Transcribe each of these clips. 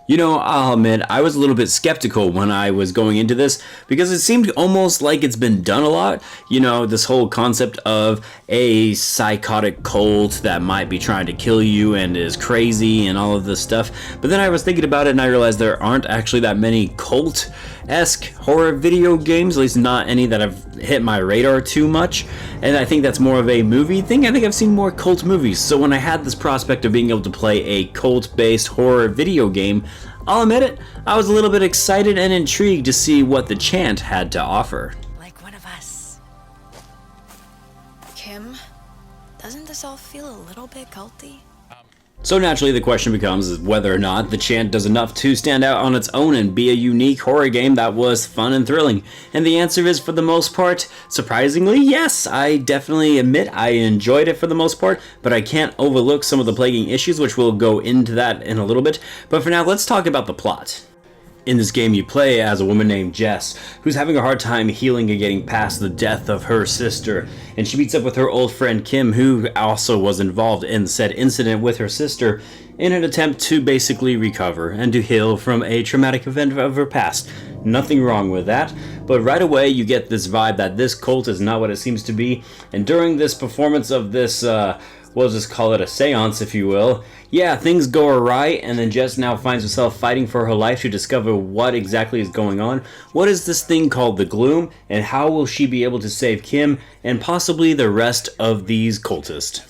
You know, I'll admit, I was a little bit skeptical when I was going into this because it seemed almost like it's been done a lot. You know, this whole concept of a psychotic cult that might be trying to kill you and is crazy and all of this stuff. But then I was thinking about it and I realized there aren't actually that many cult-esque horror video games, at least not any that have hit my radar too much. And I think that's more of a movie thing. I think I've seen more cult movies. So when I had this prospect of being able to play a cult-based horror video game, I'll admit it, I was a little bit excited and intrigued to see what the Chant had to offer. Like one of us. Kim, doesn't this all feel a little bit culty? So naturally the question becomes whether or not the Chant does enough to stand out on its own and be a unique horror game that was fun and thrilling. And the answer is, for the most part, surprisingly, yes. I definitely admit I enjoyed it for the most part, but I can't overlook some of the plaguing issues, which we'll go into that in a little bit. But for now, let's talk about the plot. In this game, you play as a woman named Jess, who's having a hard time healing and getting past the death of her sister, and she meets up with her old friend Kim, who also was involved in said incident with her sister, in an attempt to basically recover and to heal from a traumatic event of her past. Nothing wrong with that, but right away you get this vibe that this cult is not what it seems to be, and during this performance of this, we'll just call it a seance, if you will. Yeah, things go awry, and then Jess now finds herself fighting for her life to discover what exactly is going on. What is this thing called the Gloom, and how will she be able to save Kim, and possibly the rest of these cultists?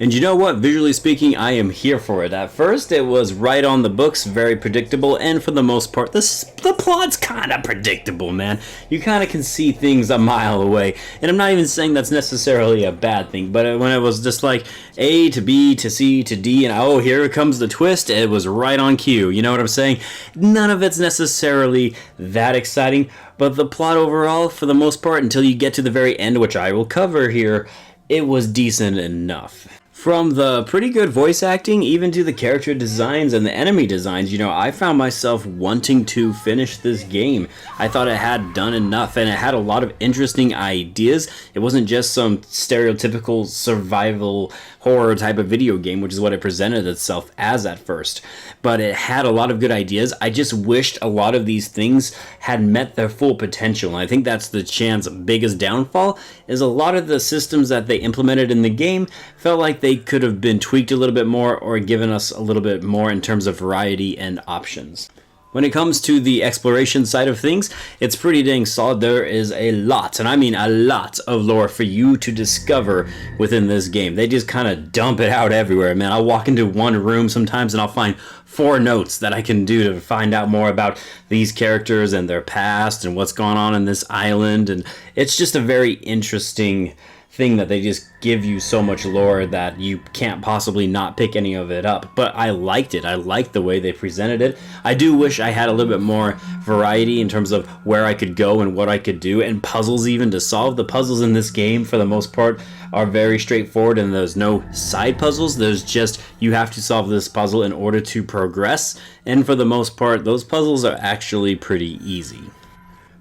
And you know what? Visually speaking, I am here for it. At first, it was right on the books, very predictable, and for the most part, the plot's kind of predictable, man. You kind of can see things a mile away, and I'm not even saying that's necessarily a bad thing, but when it was just like A to B to C to D, and oh, here comes the twist, it was right on cue. You know what I'm saying? None of it's necessarily that exciting, but the plot overall, for the most part, until you get to the very end, which I will cover here, it was decent enough. From the pretty good voice acting, even to the character designs and the enemy designs, you know, I found myself wanting to finish this game. I thought it had done enough, and it had a lot of interesting ideas. It wasn't just some stereotypical survival horror type of video game, which is what it presented itself as at first. But it had a lot of good ideas. I just wished a lot of these things had met their full potential. And I think that's the Chant's biggest downfall, is a lot of the systems that they implemented in the game felt like they could have been tweaked a little bit more or given us a little bit more in terms of variety and options. When it comes to the exploration side of things, it's pretty dang solid. There is a lot, and I mean a lot, of lore for you to discover within this game. They just kind of dump it out everywhere, man. I'll walk into one room sometimes and I'll find 4 notes that I can do to find out more about these characters and their past and what's going on in this island, and it's just a very interesting thing that they just give you so much lore that you can't possibly not pick any of it up. But I liked it. I liked the way they presented it. I do wish I had a little bit more variety in terms of where I could go and what I could do, and puzzles even to solve. The puzzles in this game, for the most part, are very straightforward, and there's no side puzzles. There's just, you have to solve this puzzle in order to progress, and for the most part, those puzzles are actually pretty easy.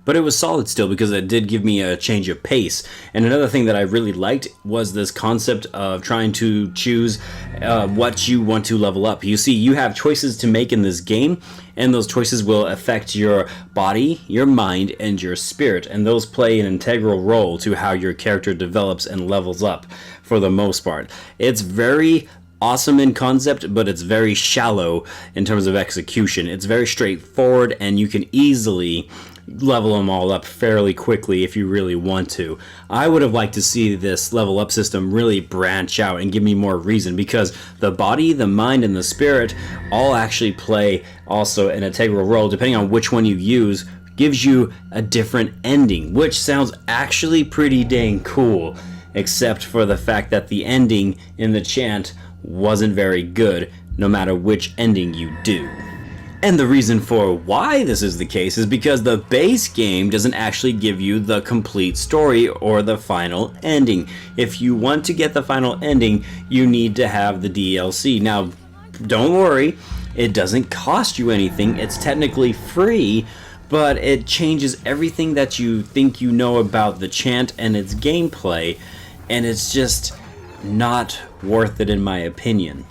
But it was solid still because it did give me a change of pace. And another thing that I really liked was this concept of trying to choose what you want to level up. You see, you have choices to make in this game, and those choices will affect your body, your mind, and your spirit. And those play an integral role to how your character develops and levels up for the most part. It's very awesome in concept, but it's very shallow in terms of execution. It's very straightforward, and you can easily level them all up fairly quickly if you really want to. I would have liked to see this level up system really branch out and give me more reason, because the body, the mind, and the spirit all actually play also an integral role. Depending on which one you use, gives you a different ending, which sounds actually pretty dang cool, except for the fact that the ending in the Chant wasn't very good, no matter which ending you do. And the reason for why this is the case is because the base game doesn't actually give you the complete story or the final ending. If you want to get the final ending, you need to have the DLC. Now, don't worry, it doesn't cost you anything. It's technically free, but it changes everything that you think you know about the Chant and its gameplay, and it's just not worth it in my opinion.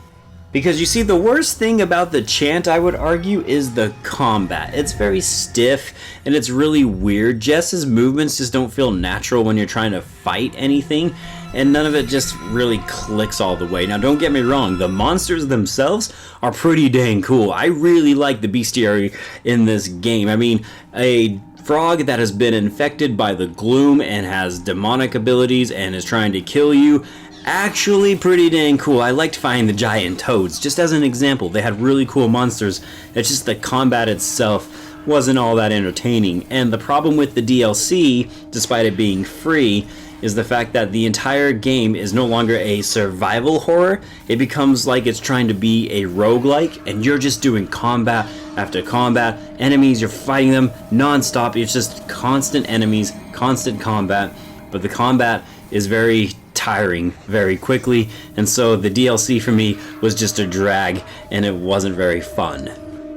Because you see, the worst thing about the Chant, I would argue, is the combat. It's very stiff and it's really weird. Jess's movements just don't feel natural when you're trying to fight anything, and none of it just really clicks all the way. Now, don't get me wrong, the monsters themselves are pretty dang cool. I really like the bestiary in this game. I mean, a frog that has been infected by the gloom and has demonic abilities and is trying to kill you, actually pretty dang cool. I liked fighting the giant toads, just as an example. They had really cool monsters. It's just the combat itself wasn't all that entertaining. And the problem with the DLC, despite it being free, is the fact that the entire game is no longer a survival horror. It becomes like it's trying to be a roguelike, and you're just doing combat after combat. Enemies, you're fighting them non-stop. It's just constant enemies, constant combat, but the combat is very tiring very quickly, and so the DLC for me was just a drag, and it wasn't very fun.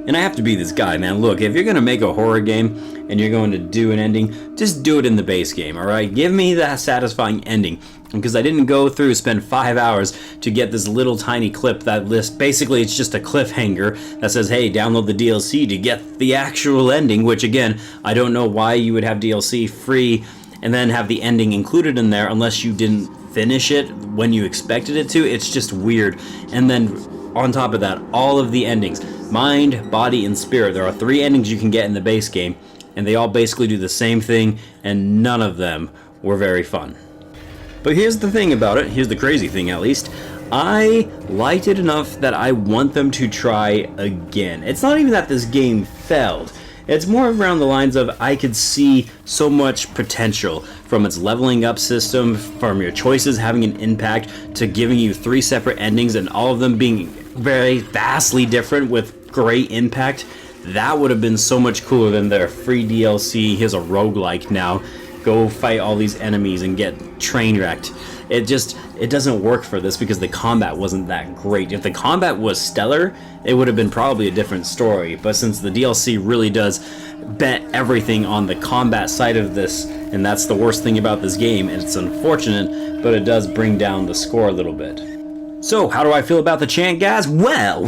And I have to be this guy, man. Look, if you're gonna make a horror game and you're going to do an ending, just do it in the base game, alright? Give me that satisfying ending. Because I didn't go through, spend 5 hours to get this little tiny clip that lists, basically it's just a cliffhanger that says, hey, download the DLC to get the actual ending, which again, I don't know why you would have DLC free and then have the ending included in there unless you didn't finish it when you expected it to. It's just weird. And then on top of that, all of the endings, mind, body, and spirit. There are 3 endings you can get in the base game, and they all basically do the same thing, and none of them were very fun. But here's the thing about it, here's the crazy thing at least, I liked it enough that I want them to try again. It's not even that this game failed. It's more around the lines of I could see so much potential from its leveling up system, from your choices having an impact, to giving you 3 separate endings and all of them being very vastly different with great impact. That would have been so much cooler than their free DLC, here's a roguelike now, go fight all these enemies and get train wrecked. It doesn't work for this because the combat wasn't that great. If the combat was stellar, it would have been probably a different story. But since the DLC really does bet everything on the combat side of this, and that's the worst thing about this game, and it's unfortunate, but it does bring down the score a little bit. So, how do I feel about the Chant, guys? Well.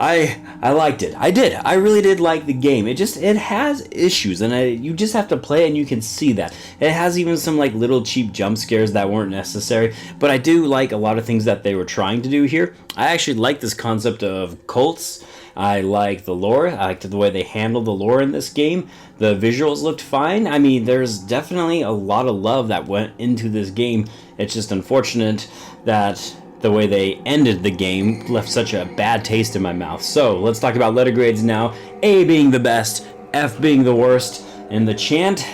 I liked it. I did. I really did like the game. It has issues, and you just have to play it and you can see that. It has even some like little cheap jump scares that weren't necessary, but I do like a lot of things that they were trying to do here. I actually like this concept of cults. I like the lore. I liked the way they handled the lore in this game. The visuals looked fine. I mean, there's definitely a lot of love that went into this game. It's just unfortunate that the way they ended the game left such a bad taste in my mouth. So, let's talk about letter grades now. A being the best, F being the worst, and the Chant,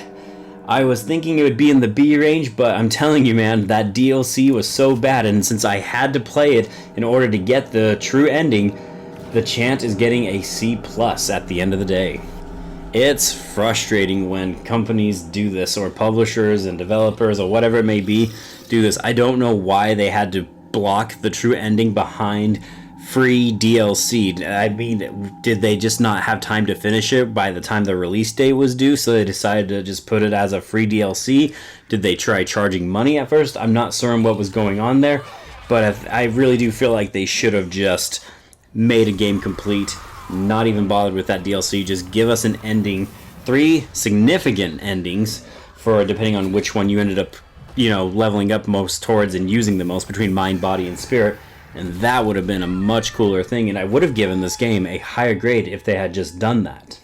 I was thinking it would be in the B range, but I'm telling you, man, that DLC was so bad, and since I had to play it in order to get the true ending, the Chant is getting a C+ at the end of the day. It's frustrating when companies do this, or publishers and developers, or whatever it may be, do this. I don't know why they had to block the true ending behind free DLC. I mean, did they just not have time to finish it by the time the release date was due, so they decided to just put it as a free DLC? Did they try charging money at first? I'm not certain what was going on there, but I really do feel like they should have just made a game complete, not even bothered with that DLC. Just give us an ending, 3 significant endings, for depending on which one you ended up leveling up most towards and using the most between mind, body, and spirit, and that would have been a much cooler thing, and I would have given this game a higher grade if they had just done that.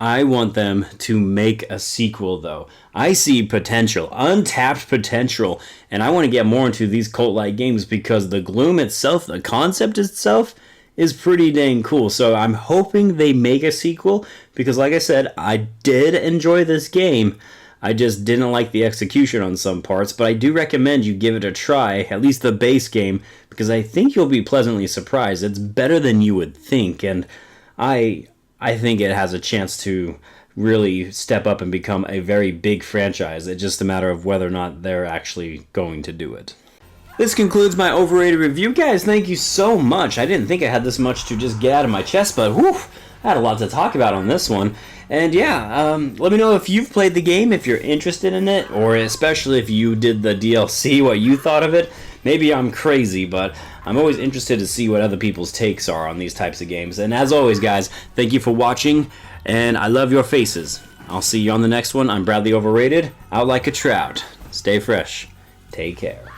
I want them to make a sequel, though. I see potential, untapped potential, and I want to get more into these cult-like games because the gloom itself, the concept itself, is pretty dang cool. So I'm hoping they make a sequel because, like I said, I did enjoy this game. I just didn't like the execution on some parts, but I do recommend you give it a try, at least the base game, because I think you'll be pleasantly surprised. It's better than you would think, and I think it has a chance to really step up and become a very big franchise. It's just a matter of whether or not they're actually going to do it. This concludes my Overrated review. Guys, thank you so much. I didn't think I had this much to just get out of my chest, but whew, I had a lot to talk about on this one. And yeah, let me know if you've played the game, if you're interested in it, or especially if you did the DLC, what you thought of it. Maybe I'm crazy, but I'm always interested to see what other people's takes are on these types of games. And as always, guys, thank you for watching, and I love your faces. I'll see you on the next one. I'm Bradley Overrated, out like a trout. Stay fresh. Take care.